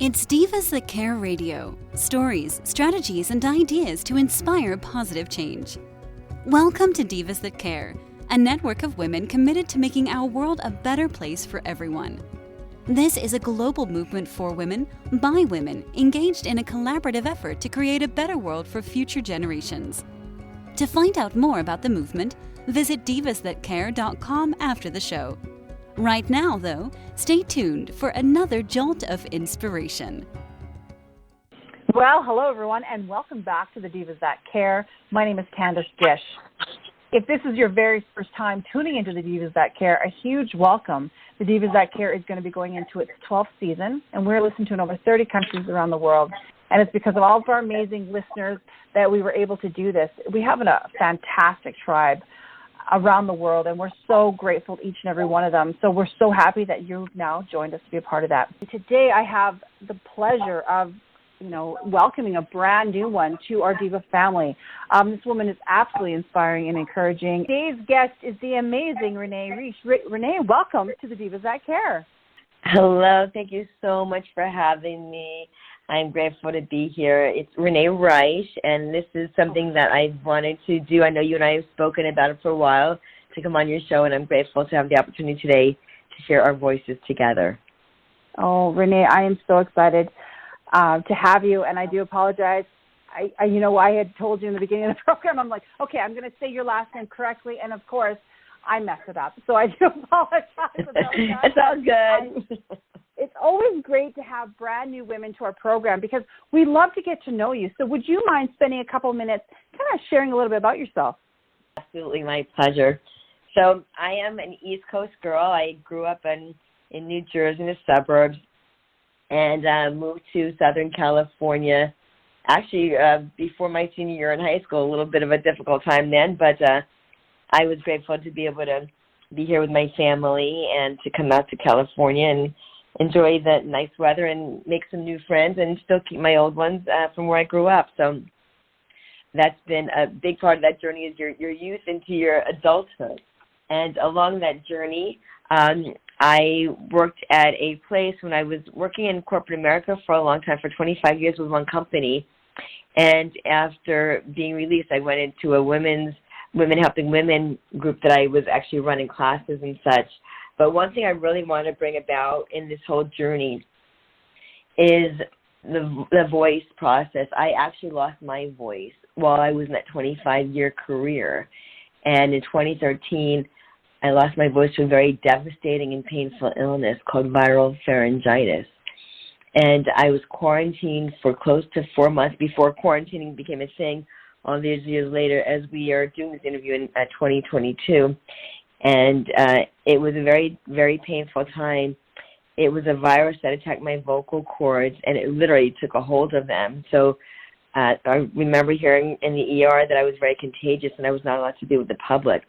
It's Divas That Care Radio. Stories, strategies, and ideas to inspire positive change. Welcome to Divas That Care, a network of women committed to making our world a better place for everyone. This is a global movement for women, by women, engaged in a collaborative effort to create a better world for future generations. To find out more about the movement, visit divasthatcare.com after the show. Right now, though, stay tuned for another jolt of inspiration. Well, hello, everyone, and welcome back to the Divas That Care. My name is Candace Gish. If this is your very first time tuning into the Divas That Care, a huge welcome. The Divas That Care is going to be going into its 12th season, and we're listened to in over 30 countries around the world. And it's because of all of our amazing listeners that we were able to do this. We have a fantastic tribe around the world, and we're so grateful to each and every one of them. So we're so happy that you've now joined us to be a part of that. Today I have the pleasure of welcoming a brand new one to our Diva family. This woman is absolutely inspiring and encouraging. Today's guest is the amazing Renee Reich. Renee, welcome to the Divas That Care. Hello, thank you so much for having me. I'm grateful to be here. It's Renee Reich, and this is something that I wanted to do. I know you and I have spoken about it for a while, to come on your show, and I'm grateful to have the opportunity today to share our voices together. Oh, Renee, I am so excited to have you, and I do apologize. I had told you in the beginning of the program, I'm like, okay, I'm going to say your last name correctly, and of course, I messed it up. So I do apologize about that. It's all good. It's always great to have brand new women to our program because we love to get to know you. So would you mind spending a couple of minutes kind of sharing a little bit about yourself? Absolutely, my pleasure. So I am an East Coast girl. I grew up in New Jersey, in the suburbs, and moved to Southern California. Actually, before my senior year in high school, a little bit of a difficult time then, but I was grateful to be able to be here with my family and to come out to California and enjoy the nice weather and make some new friends and still keep my old ones from where I grew up. So that's been a big part of that journey, is your youth into your adulthood. And along that journey, I worked at a place when I was working in corporate America for a long time, for 25 years with one company. And after being released, I went into a Women Helping Women group that I was actually running classes and such. But one thing I really want to bring about in this whole journey is the voice process. I actually lost my voice while I was in that 25-year career. And in 2013, I lost my voice to a very devastating and painful illness called viral pharyngitis. And I was quarantined for close to 4 months before quarantining became a thing all these years later, as we are doing this interview in 2022. And it was a very, very painful time. It was a virus that attacked my vocal cords, and it literally took a hold of them. So I remember hearing in the ER that I was very contagious and I was not allowed to be with the public.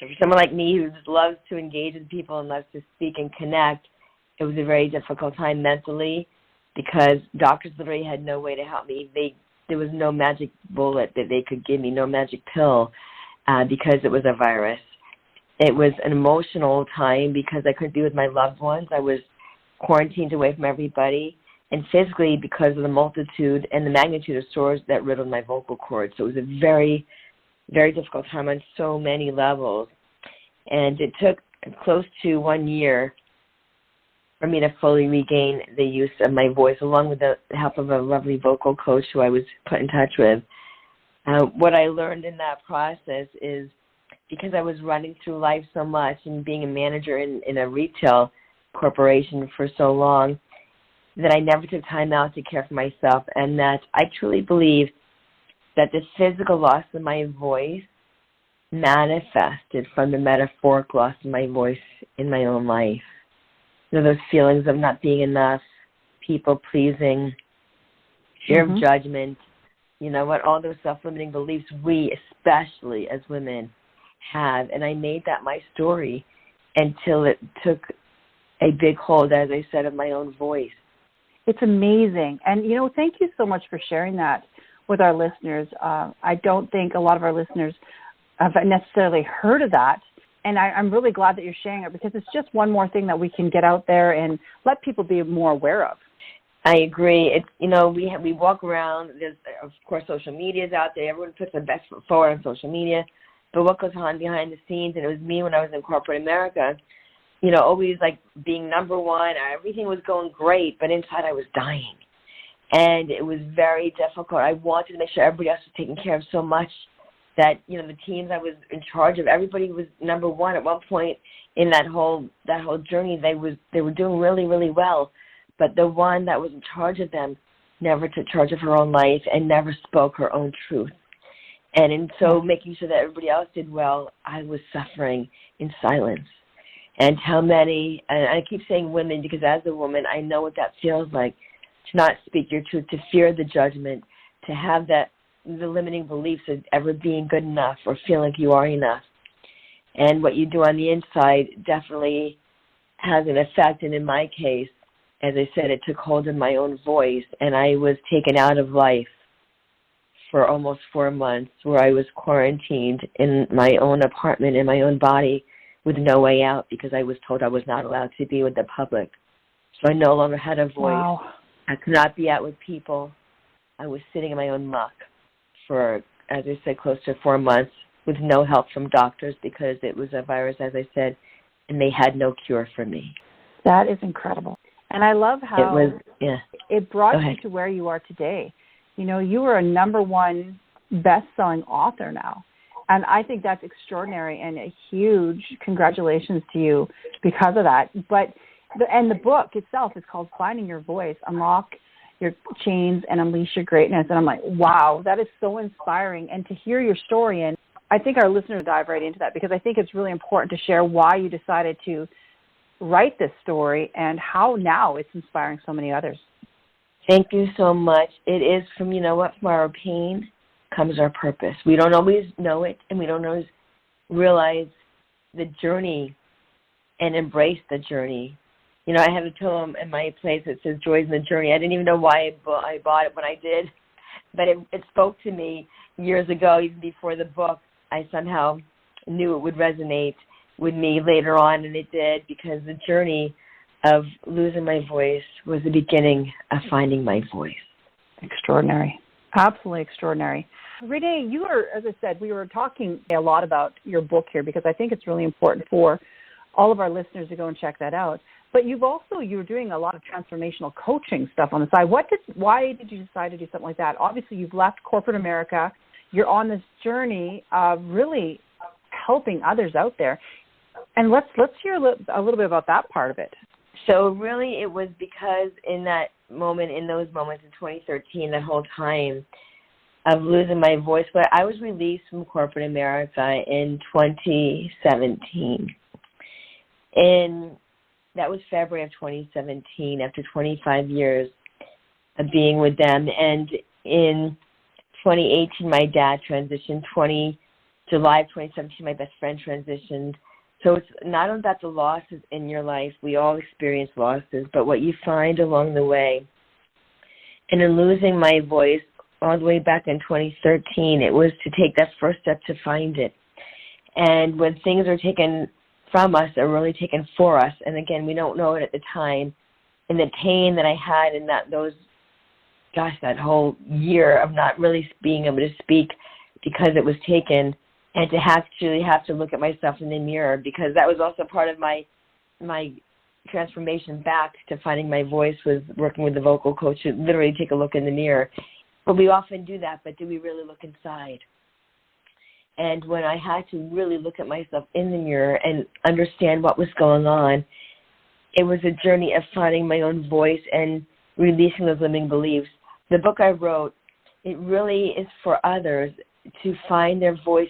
So for someone like me who just loves to engage with people and loves to speak and connect, it was a very difficult time mentally because doctors literally had no way to help me. There was no magic bullet that they could give me, no magic pill, because it was a virus. It was an emotional time because I couldn't be with my loved ones. I was quarantined away from everybody, and physically because of the multitude and the magnitude of sores that riddled my vocal cords. So it was a very, very difficult time on so many levels. And it took close to 1 year for me to fully regain the use of my voice, along with the help of a lovely vocal coach who I was put in touch with. What I learned in that process is, because I was running through life so much and being a manager in a retail corporation for so long, that I never took time out to care for myself, and that I truly believe that the physical loss of my voice manifested from the metaphoric loss of my voice in my own life. Those feelings of not being enough, people-pleasing, fear of judgment, all those self-limiting beliefs we, especially as women, have. And I made that my story until it took a big hold, as I said, of my own voice. It's amazing. And, thank you so much for sharing that with our listeners. I don't think a lot of our listeners have necessarily heard of that. And I'm really glad that you're sharing it, because it's just one more thing that we can get out there and let people be more aware of. I agree. It's, we walk around. There's, of course, social media is out there. Everyone puts their best foot forward on social media. But what goes on behind the scenes, and it was me when I was in corporate America, always like being number one. Everything was going great, but inside I was dying. And it was very difficult. I wanted to make sure everybody else was taken care of so much that, the teams I was in charge of, everybody was number one. At one point in that whole journey, they were doing really, really well. But the one that was in charge of them never took charge of her own life and never spoke her own truth. And in so making sure that everybody else did well, I was suffering in silence. And how many, and I keep saying women because as a woman, I know what that feels like, to not speak your truth, to fear the judgment, to have the limiting beliefs of ever being good enough or feeling like you are enough. And what you do on the inside definitely has an effect. And in my case, as I said, it took hold of my own voice, and I was taken out of life for almost 4 months, where I was quarantined in my own apartment, in my own body, with no way out because I was told I was not allowed to be with the public. So I no longer had a voice. Wow. I could not be out with people. I was sitting in my own muck for, as I said, close to 4 months with no help from doctors because it was a virus, as I said, and they had no cure for me. That is incredible. And I love how it brought you to where you are today. You are a number one best-selling author now. And I think that's extraordinary and a huge congratulations to you because of that. But the book itself is called Finding Your Voice, Unlock Your Chains and Unleash Your Greatness. And I'm like, wow, that is so inspiring. And to hear your story, and I think our listeners dive right into that because I think it's really important to share why you decided to write this story and how now it's inspiring so many others. Thank you so much. It is from our pain comes our purpose. We don't always know it, and we don't always realize the journey and embrace the journey. I have a poem in my place that says "Joys in the Journey." I didn't even know why I bought it when I did, but it spoke to me years ago, even before the book. I somehow knew it would resonate with me later on, and it did, because the journey of losing my voice was the beginning of finding my voice. Extraordinary. Absolutely extraordinary. Renee, you are, as I said, we were talking a lot about your book here because I think it's really important for all of our listeners to go and check that out. But you're doing a lot of transformational coaching stuff on the side. Why did you decide to do something like that? Obviously, you've left corporate America. You're on this journey of really helping others out there. And let's hear a little bit about that part of it. So really it was because in those moments in 2013, that whole time of losing my voice, but I was released from corporate America in 2017. And that was February of 2017, after 25 years of being with them. And in 2018, my dad transitioned. July of 2017, my best friend transitioned. So it's not about the losses in your life. We all experience losses, but what you find along the way. And in losing my voice all the way back in 2013, it was to take that first step to find it. And when things are taken from us, they're really taken for us. And again, we don't know it at the time. And the pain that I had in that whole year of not really being able to speak because it was taken, and to have to look at myself in the mirror, because that was also part of my transformation back to finding my voice, was working with the vocal coach to literally take a look in the mirror. But we often do that, but do we really look inside? And when I had to really look at myself in the mirror and understand what was going on, it was a journey of finding my own voice and releasing those limiting beliefs. The book I wrote, it really is for others to find their voice.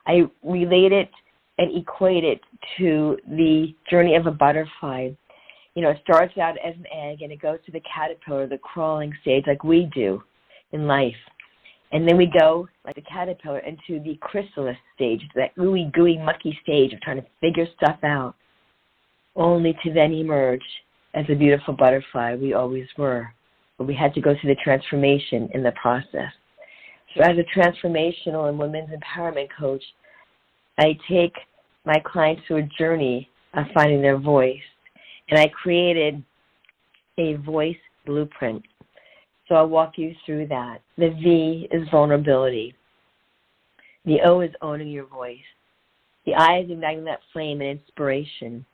I relate it and equate it to the journey of a butterfly. It starts out as an egg and it goes to the caterpillar, the crawling stage, like we do in life. And then we go, like the caterpillar, into the chrysalis stage, that ooey gooey mucky stage of trying to figure stuff out, only to then emerge as a beautiful butterfly we always were. But we had to go through the transformation in the process. So as a transformational and women's empowerment coach, I take my clients through a journey of finding their voice. And I created a voice blueprint. So I'll walk you through that. The V is vulnerability. The O is owning your voice. The I is igniting that flame and inspiration.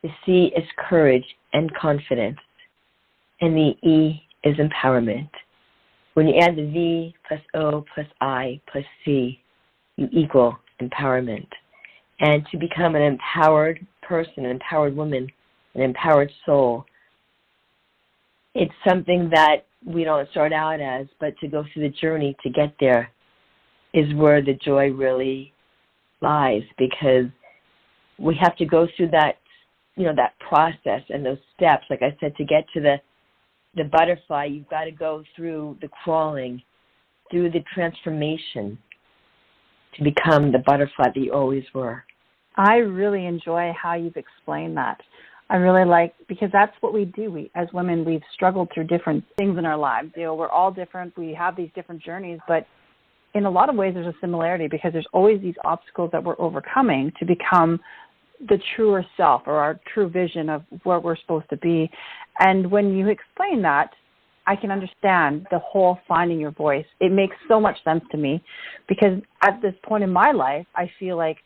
The C is courage and confidence. And the E is empowerment. When you add the V plus O plus I plus C, you equal empowerment. And to become an empowered person, an empowered woman, an empowered soul, it's something that we don't start out as, but to go through the journey to get there is where the joy really lies, because we have to go through that, that process and those steps. Like I said, to get to the butterfly, you've got to go through the crawling, through the transformation to become the butterfly that you always were. I really enjoy how you've explained that. I really like, because that's what we do. We, as women, we've struggled through different things in our lives. We're all different. We have these different journeys, but in a lot of ways there's a similarity, because there's always these obstacles that we're overcoming to become the truer self, or our true vision of where we're supposed to be. And when you explain that, I can understand the whole finding your voice. It makes so much sense to me, because at this point in my life, I feel like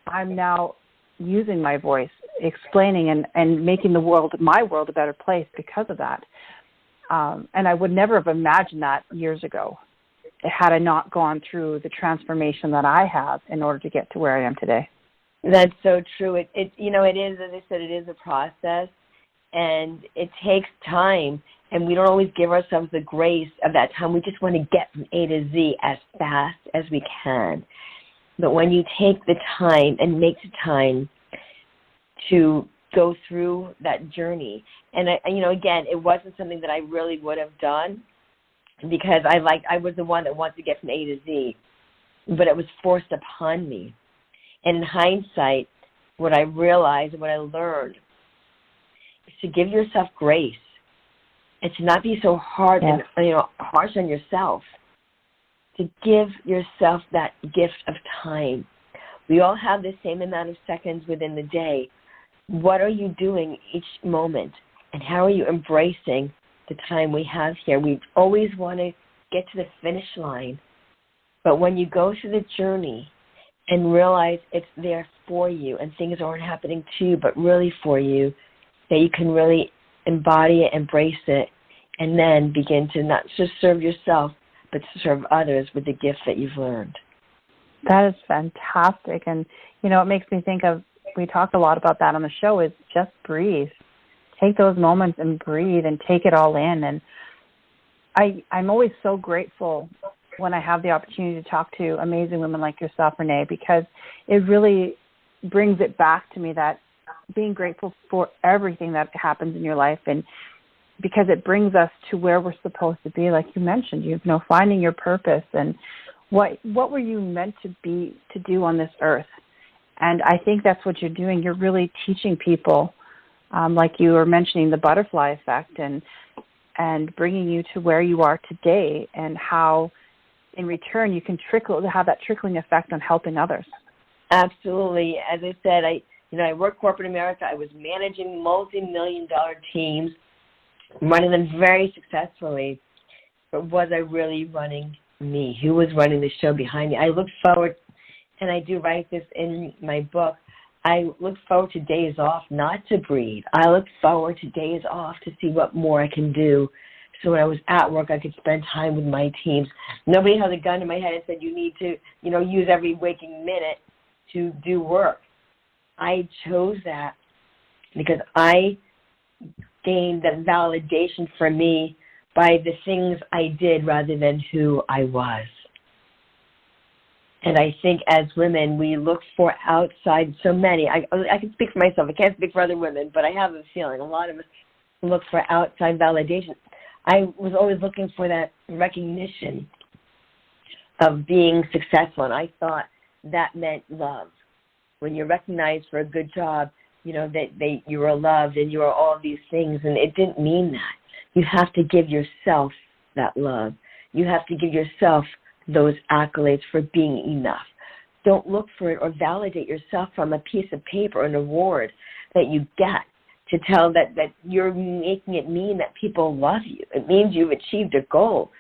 I'm now using my voice, explaining and making my world a better place because of that. And I would never have imagined that years ago, had I not gone through the transformation that I have in order to get to where I am today. That's so true. It is, as I said, it is a process, and it takes time, and we don't always give ourselves the grace of that time. We just want to get from A to Z as fast as we can. But when you take the time and make the time to go through that journey, and again, it wasn't something that I really would have done, because I was the one that wanted to get from A to Z, but it was forced upon me. And in hindsight, what I realized and what I learned is to give yourself grace and to not be so hard and harsh on yourself. To give yourself that gift of time. We all have the same amount of seconds within the day. What are you doing each moment? And how are you embracing the time we have here? We always want to get to the finish line. But when you go through the journey and realize it's there for you and things aren't happening to you but really for you, that you can really embody it, embrace it, and then begin to not just serve yourself, but to serve others with the gift that you've learned. That is fantastic. And, it makes me think of, we talk a lot about that on the show, is just breathe. Take those moments and breathe and take it all in. And I'm always so grateful when I have the opportunity to talk to amazing women like yourself, Renee, because it really brings it back to me that being grateful for everything that happens in your life, and because it brings us to where we're supposed to be, like you mentioned, finding your purpose and what were you meant to do on this earth. And I think that's what you're doing. You're really teaching people, like you were mentioning, the butterfly effect, and bringing you to where you are today, and how in return you can have that trickling effect on helping others. Absolutely. As I said, I worked corporate America. I was managing multi-million-dollar teams, running them very successfully, but was I really running me? Who was running the show behind me? I look forward, and I do write this in my book, I look forward to days off not to breathe. I look forward to days off to see what more I can do. So when I was at work, I could spend time with my teams. Nobody held a gun to my head and said, you need to, use every waking minute to do work. I chose that because I gained that validation for me by the things I did rather than who I was. And I think as women, we look for outside, so many, I can speak for myself, I can't speak for other women, but I have a feeling a lot of us look for outside validation. I was always looking for that recognition of being successful, and I thought that meant love. When you're recognized for a good job, that you are loved and you are all these things, and it didn't mean that. You have to give yourself that love. You have to give yourself those accolades for being enough. Don't look for it or validate yourself from a piece of paper, an award that you get. to tell that you're making it mean that people love you. It means you've achieved a goal.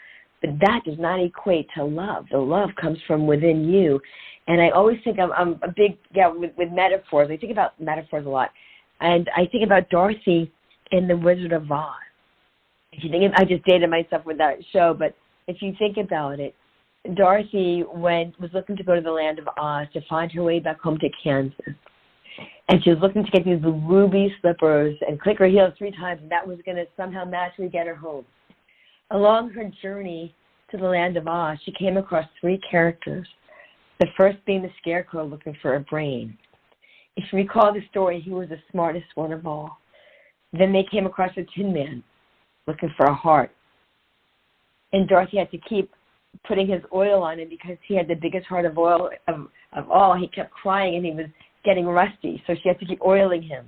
But that does not equate to love. The love comes from within you. And I always think I'm a big, with metaphors. I think about metaphors a lot. And I think about Dorothy in The Wizard of Oz. If you think, I just dated myself with that show, but if you think about it, Dorothy was looking to go to the land of Oz to find her way back home to Kansas. And she was looking to get these ruby slippers and click her heels 3 times, and that was going to somehow magically get her home. Along her journey to the land of Oz, she came across 3 characters, the first being the Scarecrow looking for a brain. If you recall the story, he was the smartest one of all. Then they came across the Tin Man looking for a heart. And Dorothy had to keep putting his oil on him because he had the biggest heart of oil of all. He kept crying and he was getting rusty, so she had to keep oiling him.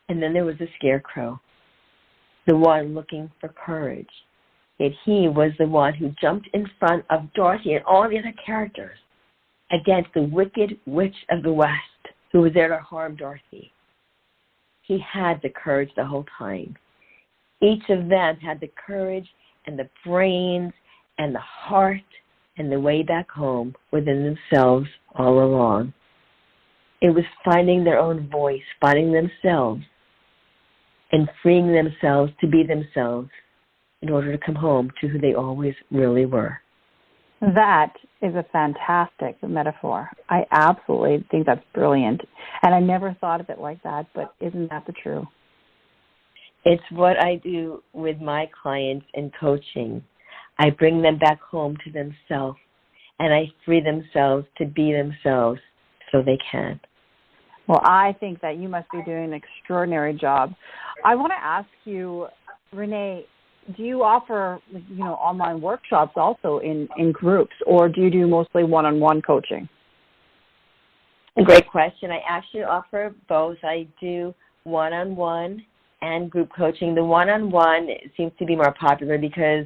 And then there was the Scarecrow, the one looking for courage. Yet he was the one who jumped in front of Dorothy and all the other characters against the wicked witch of the West who was there to harm Dorothy. He had the courage the whole time. Each of them had the courage and the brains and the heart and the way back home within themselves all along. It was finding their own voice, finding themselves, and freeing themselves to be themselves in order to come home to who they always really were. That is a fantastic metaphor. I absolutely think that's brilliant. And I never thought of it like that, but isn't that the truth? It's what I do with my clients in coaching. I bring them back home to themselves, and I free themselves to be themselves so they can. Well, I think that you must be doing an extraordinary job. I want to ask you, Renee, do you offer, online workshops also in groups, or do you do mostly one-on-one coaching? A great question. I actually offer both. I do one-on-one and group coaching. The one-on-one seems to be more popular because,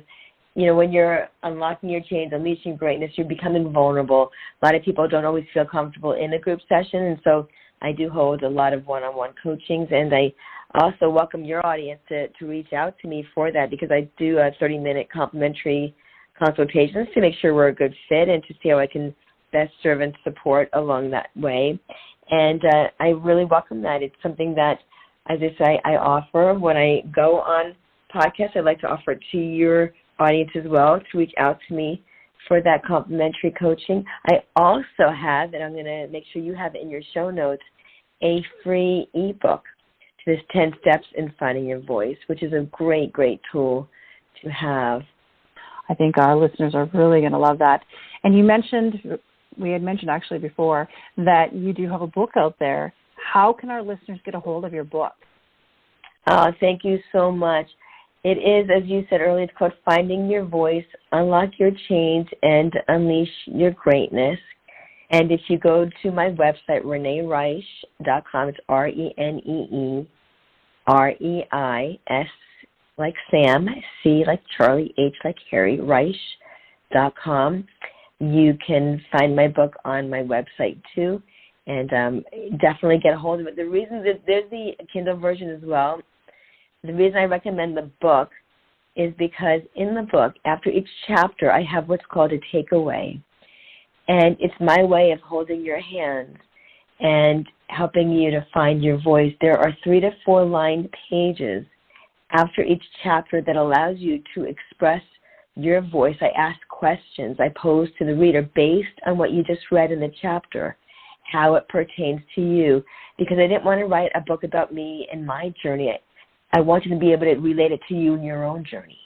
when you're unlocking your chains, unleashing greatness, you're becoming vulnerable. A lot of people don't always feel comfortable in a group session, and so I do hold a lot of one-on-one coachings, and I also welcome your audience to reach out to me for that because I do a 30-minute complimentary consultations to make sure we're a good fit and to see how I can best serve and support along that way. And I really welcome that. It's something that, as I say, I offer when I go on podcasts. I'd like to offer it to your audience as well to reach out to me for that complimentary coaching. I also have, and I'm going to make sure you have it in your show notes, a free ebook to this 10 Steps in Finding Your Voice, which is a great, great tool to have. I think our listeners are really going to love that. And we had mentioned actually before that you do have a book out there. How can our listeners get a hold of your book? Oh, thank you so much. It is, as you said earlier, it's called Finding Your Voice, Unlock Your Chains, and Unleash Your Greatness. And if you go to my website, reneereich.com, it's ReneeReis, like Sam, C like Charlie, H like Harry, Reich.com. You can find my book on my website, too, and definitely get a hold of it. The reason that there's the Kindle version as well. The reason I recommend the book is because in the book, after each chapter, I have what's called a takeaway. And it's my way of holding your hand and helping you to find your voice. There are 3 to 4 lined pages after each chapter that allows you to express your voice. I ask questions I pose to the reader based on what you just read in the chapter, how it pertains to you, because I didn't want to write a book about me and my journey. I want you to be able to relate it to you in your own journey.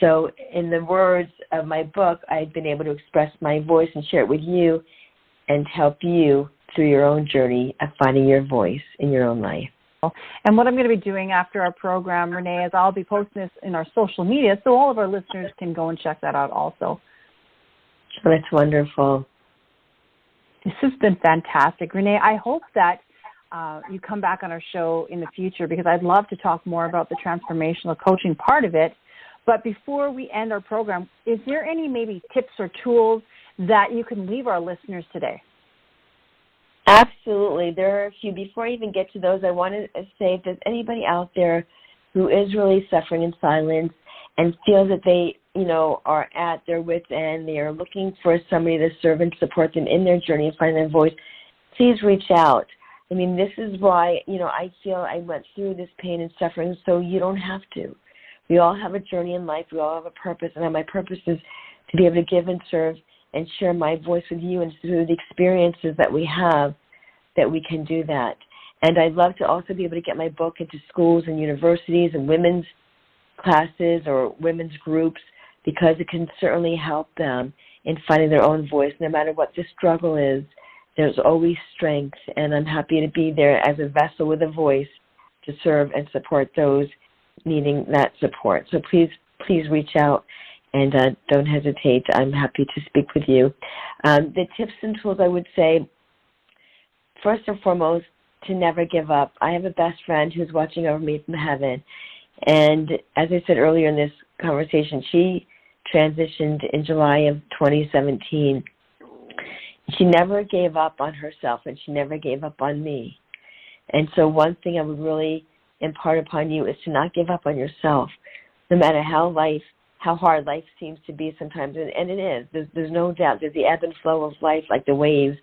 So in the words of my book, I've been able to express my voice and share it with you and help you through your own journey of finding your voice in your own life. And what I'm going to be doing after our program, Renee, is I'll be posting this in our social media so all of our listeners can go and check that out also. Oh, that's wonderful. This has been fantastic. Renee, I hope that you come back on our show in the future because I'd love to talk more about the transformational coaching part of it. But before we end our program, is there any maybe tips or tools that you can leave our listeners today? Absolutely. There are a few. Before I even get to those, I want to say if there's anybody out there who is really suffering in silence and feels that they, are at their wit's end, they are looking for somebody to serve and support them in their journey and find their voice, please reach out. I mean, this is why, I feel I went through this pain and suffering, so you don't have to. We all have a journey in life. We all have a purpose, and my purpose is to be able to give and serve and share my voice with you, and through the experiences that we have, that we can do that. And I'd love to also be able to get my book into schools and universities and women's classes or women's groups, because it can certainly help them in finding their own voice. No matter what the struggle is, there's always strength, and I'm happy to be there as a vessel with a voice to serve and support those needing that support. So please reach out, and don't hesitate. I'm happy to speak with you. The tips and tools, I would say, first and foremost, to never give up. I have a best friend who's watching over me from heaven, and as I said earlier in this conversation, she transitioned in July of 2017. She never gave up on herself, and she never gave up on me. And so one thing I would really impart upon you is to not give up on yourself, no matter how hard life seems to be sometimes, and it is. There's no doubt. There's the ebb and flow of life, like the waves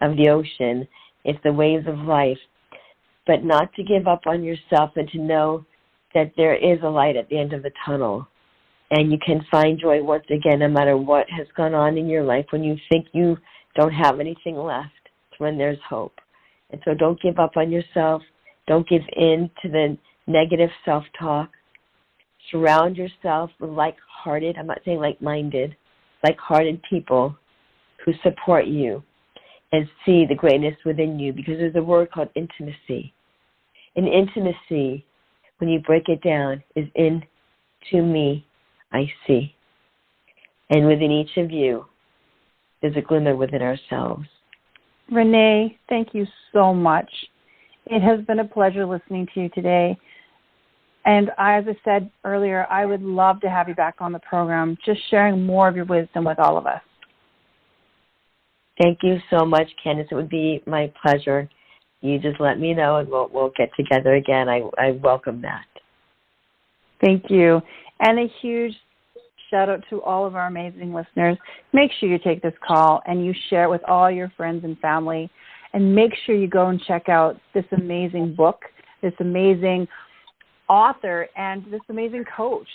of the ocean. It's the waves of life. But not to give up on yourself, and to know that there is a light at the end of the tunnel. And you can find joy once again, no matter what has gone on in your life. When you think you don't have anything left, it's when there's hope. And so don't give up on yourself. Don't give in to the negative self-talk. Surround yourself with like-hearted, I'm not saying like-minded, like-hearted people who support you and see the greatness within you, because there's a word called intimacy. And intimacy, when you break it down, is into me I see. And within each of you, there's a glimmer within ourselves. Renee, thank you so much. It has been a pleasure listening to you today. And as I said earlier, I would love to have you back on the program, just sharing more of your wisdom with all of us. Thank you so much, Candace. It would be my pleasure. You just let me know, and we'll get together again. I welcome that. Thank you. And a huge shout out to all of our amazing listeners. Make sure you take this call and you share it with all your friends and family. And make sure you go and check out this amazing book, this amazing author, and this amazing coach.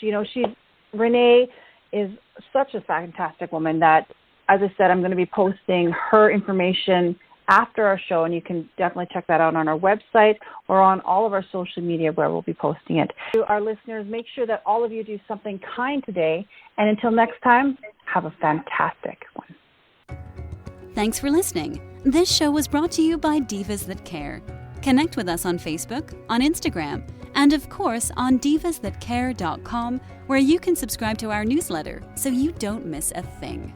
Renee is such a fantastic woman that, as I said, I'm going to be posting her information after our show, and you can definitely check that out on our website or on all of our social media where we'll be posting it. To our listeners, make sure that all of you do something kind today, and until next time, have a fantastic one. Thanks for listening. This show was brought to you by Divas That Care. Connect with us on Facebook, on Instagram, and of course on divasthatcare.com, where you can subscribe to our newsletter so you don't miss a thing.